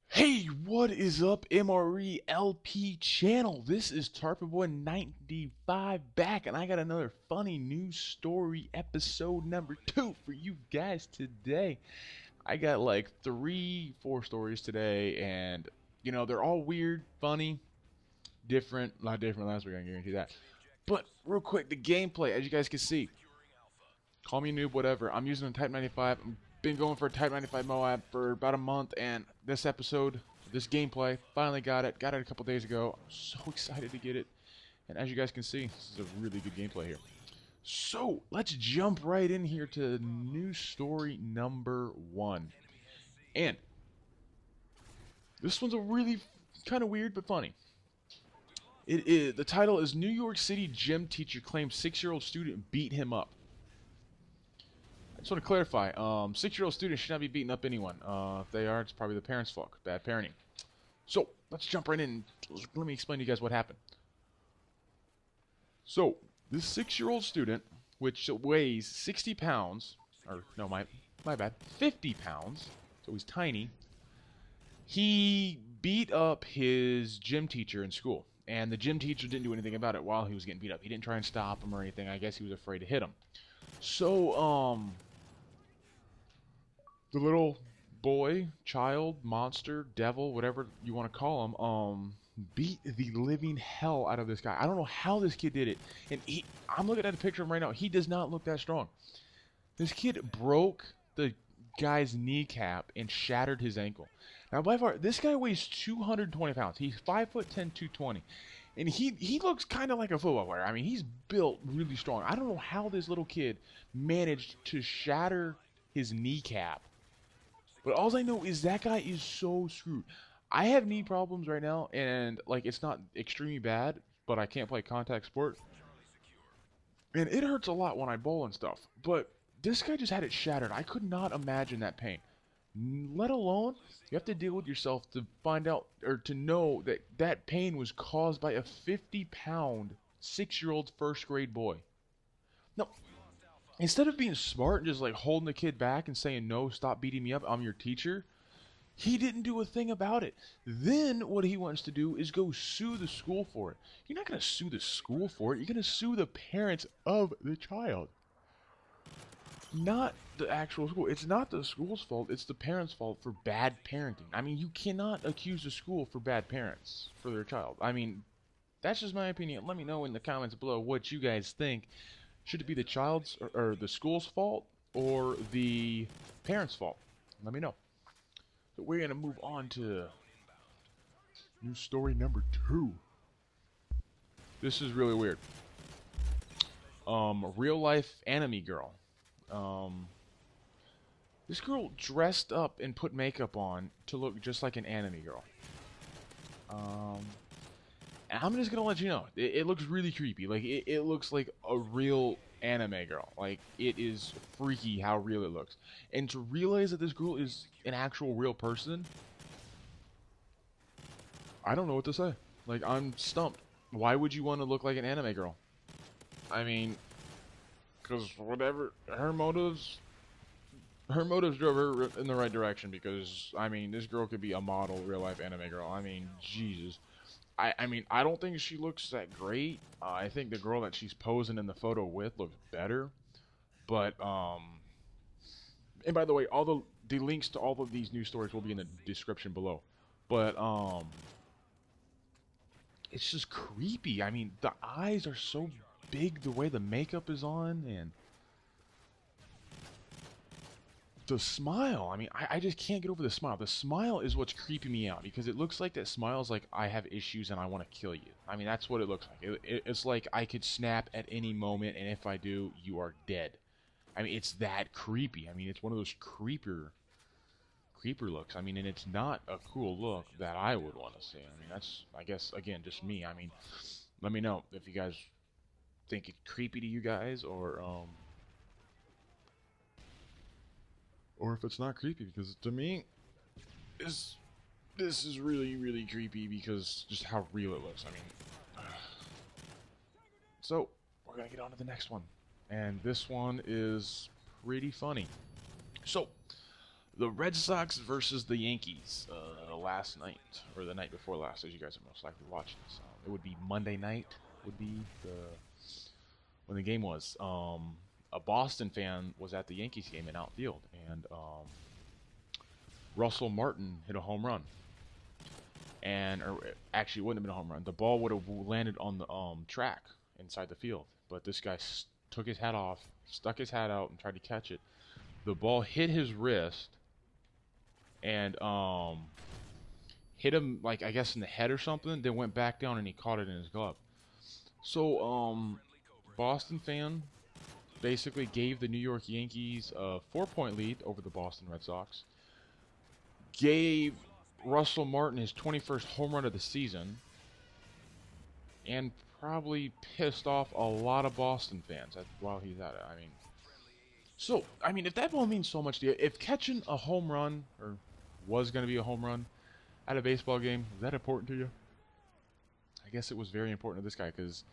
Hey, what is up, MreLP channel? This is Tarponboy95 back, and I got another funny news story episode number 2 for you guys today. I got like 3-4 stories today, and you know, they're all weird, funny, different, a lot different last week, I can guarantee that. But real quick, the gameplay, as you guys can see, call me a noob, whatever. I'm using a Type 95. I've been going for a Type 95 MOAB for about a month, and this episode, this gameplay, finally got it. Got it a couple days ago. I'm so excited to get it. And as you guys can see, this is a really good gameplay here. So, let's jump right in here to news story number 1. And this one's a really kind of weird but funny. The title is New York City gym teacher claims 6-year-old student beat him up. I just want to clarify, 6-year-old students should not be beating up anyone. If they are, it's probably the parents' fault. Bad parenting. So, let's jump right in. Let me explain to you guys what happened. So, this 6-year-old student, which weighs 60 pounds, or no, my bad, 50 pounds, so he's tiny, he beat up his gym teacher in school. And the gym teacher didn't do anything about it while he was getting beat up. He didn't try and stop him or anything. I guess he was afraid to hit him. So, the little boy, child, monster, devil, whatever you want to call him, beat the living hell out of this guy. I don't know how this kid did it. And I'm looking at a picture of him right now. He does not look that strong. This kid broke the guy's kneecap and shattered his ankle. Now, by far, this guy weighs 220 pounds. He's 5'10", 220. And he looks kind of like a football player. I mean, he's built really strong. I don't know how this little kid managed to shatter his kneecap. But all I know is that guy is so screwed. I have knee problems right now, and like it's not extremely bad, but I can't play contact sport. And it hurts a lot when I bowl and stuff. But this guy just had it shattered. I could not imagine that pain. Let alone, you have to deal with yourself to find out, or to know that that pain was caused by a 50-pound, 6-year-old first-grade boy. Now, instead of being smart and just like holding the kid back and saying, no, stop beating me up, I'm your teacher, he didn't do a thing about it. Then what he wants to do is go sue the school for it. You're not going to sue the school for it. You're going to sue the parents of the child. Not the actual school. It's not the school's fault. It's the parents' fault for bad parenting. I mean, you cannot accuse the school for bad parents for their child. I mean, that's just my opinion. Let me know in the comments below what you guys think. Should it be the child's or the school's fault or the parents' fault? Let me know. So we're going to move on to news story number 2. This is really weird. Real life anime girl. This girl dressed up and put makeup on to look just like an anime girl. And I'm just gonna let you know, it looks really creepy. Like, it looks like a real anime girl. Like, it is freaky how real it looks. And to realize that this girl is an actual real person, I don't know what to say. Like, I'm stumped. Why would you want to look like an anime girl? I mean, because whatever, her motives drove her in the right direction, because, I mean, this girl could be a model, real-life anime girl. I mean, Jesus. I mean, I don't think she looks that great. I think the girl that she's posing in the photo with looks better. But, and by the way, all the links to all of these news stories will be in the description below. But, it's just creepy. I mean, the eyes are so big, the way the makeup is on, and the smile. I mean, I just can't get over the smile. The smile is what's creeping me out, because it looks like that smile's like, I have issues and I want to kill you. I mean, that's what it looks like. It's like I could snap at any moment, and if I do, you are dead. I mean, it's that creepy. I mean, it's one of those creeper looks. I mean, and it's not a cool look that I would want to see. I mean, that's, I guess, again, just me. I mean, let me know if you guys think it's creepy to you guys, or if it's not creepy, because to me, this is really, really creepy, because just how real it looks. I mean, so we're gonna get on to the next one, and this one is pretty funny. So, the Red Sox versus the Yankees last night, or the night before last, as you guys are most likely watching this. It would be Monday night, would be when the game was. A Boston fan was at the Yankees game in outfield, and Russell Martin hit a home run. Or actually, it wouldn't have been a home run. The ball would have landed on the track inside the field, but this guy took his hat off, stuck his hat out, and tried to catch it. The ball hit his wrist and hit him, like, I guess in the head or something, then went back down and he caught it in his glove. So Boston fan basically gave the New York Yankees a 4-point lead over the Boston Red Sox. Gave Russell Martin his 21st home run of the season, and probably pissed off a lot of Boston fans while he's at it. I mean, if that ball means so much to you, if catching a home run, or was going to be a home run at a baseball game, is that important to you? I guess it was very important to this guy, because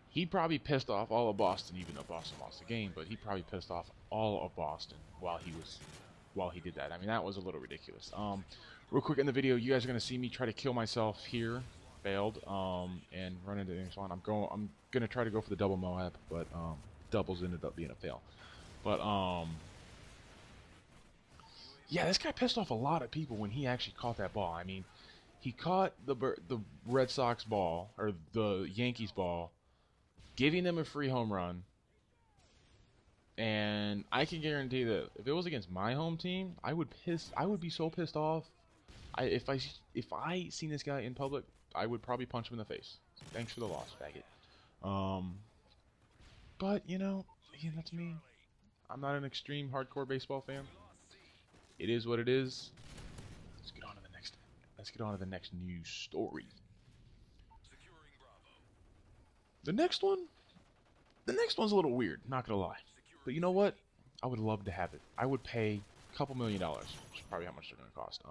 he probably pissed off all of Boston, even though Boston lost the game, but he probably pissed off all of Boston while he did that. I mean, that was a little ridiculous. Real quick in the video, you guys are going to see me try to kill myself here. Failed, and run into the next one. I'm gonna try to go for the double Moab, but doubles ended up being a fail. But yeah, this guy pissed off a lot of people when he actually caught that ball. I mean, he caught the Red Sox ball, or the Yankees ball, giving them a free home run. And I can guarantee that if it was against my home team, I would be so pissed off. If I seen this guy in public, I would probably punch him in the face. Thanks for the loss, faggot. But you know, again, that's me. I'm not an extreme hardcore baseball fan. It is what it is. Let's get on to the next. Let's get on to the next news story. The next one's a little weird. Not gonna lie, but you know what? I would love to have it. I would pay a couple $1 million, which is probably how much they're gonna cost.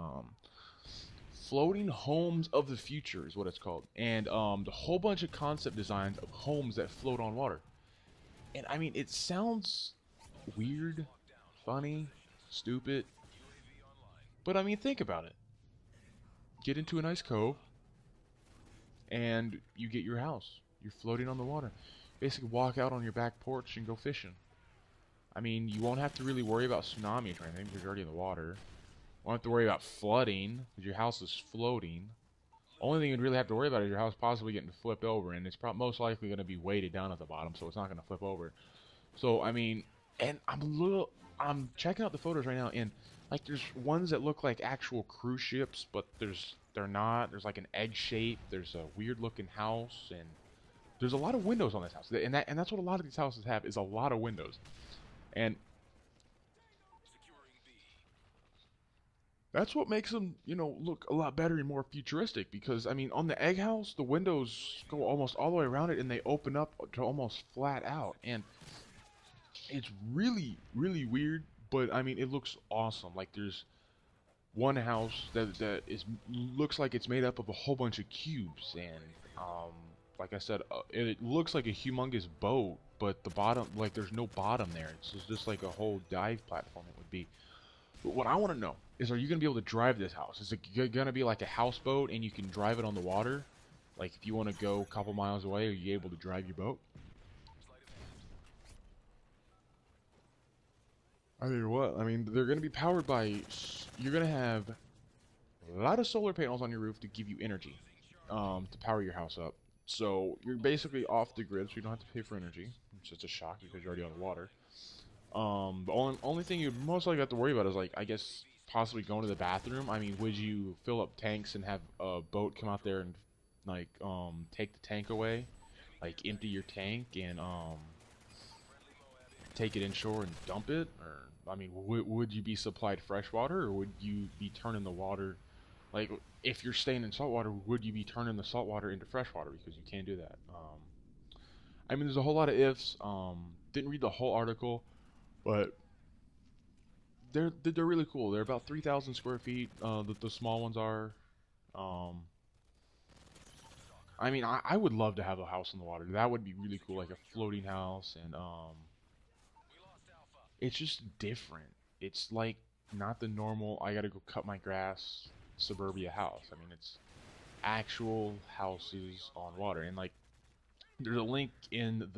Floating homes of the future is what it's called, and the whole bunch of concept designs of homes that float on water. And I mean, it sounds weird, funny, stupid, but I mean, think about it. Get into a nice cove, and you get your house. You're floating on the water. Basically, walk out on your back porch and go fishing. I mean, you won't have to really worry about tsunamis or anything because you're already in the water. Won't have to worry about flooding because your house is floating. Only thing you'd really have to worry about is your house possibly getting flipped over, and it's most likely going to be weighted down at the bottom, so it's not going to flip over. So I mean, and I'm checking out the photos right now, and like there's ones that look like actual cruise ships, but they're not. There's like an egg shape. There's a weird looking house, and there's a lot of windows on this house, and that's what a lot of these houses have, is a lot of windows, and that's what makes them, you know, look a lot better and more futuristic. Because I mean, on the egg house, the windows go almost all the way around it, and they open up to almost flat out, and it's really, really weird. But I mean, it looks awesome. Like there's one house that looks like it's made up of a whole bunch of cubes, and like I said, it looks like a humongous boat, but the bottom, like there's no bottom there. It's just like a whole dive platform it would be. But what I want to know is, are you going to be able to drive this house? Is it going to be like a houseboat and you can drive it on the water? Like if you want to go a couple miles away, are you able to drive your boat? I tell you what, I mean, they're going to be powered by, you're going to have a lot of solar panels on your roof to give you energy to power your house up. So you're basically off the grid, so you don't have to pay for energy. It's just a shock because you're already on the water. The only thing you most likely have to worry about is, like, I guess, possibly going to the bathroom. I mean, would you fill up tanks and have a boat come out there and, like, take the tank away? Like, empty your tank and, take it inshore and dump it? Or, I mean, would you be supplied fresh water, or would you be turning the water, like, if you're staying in salt water, would you be turning the salt water into fresh water? Because you can't do that. I mean, there's a whole lot of ifs. Didn't read the whole article. But they're really cool. They're about 3,000 square feet. The small ones are. I mean, I would love to have a house in the water. That would be really cool, like a floating house. And It's just different. It's like not the normal, I gotta go cut my grass suburbia house. I mean, it's actual houses on water. And like, there's a link in the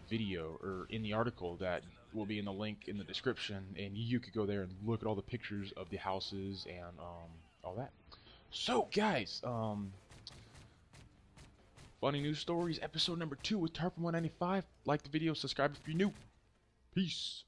video, or in the article, that will be in the link in the description, and you could go there and look at all the pictures of the houses and all that. So guys, funny news stories, episode number 2 with Tarponboy95. Like the video, subscribe if you're new. Peace.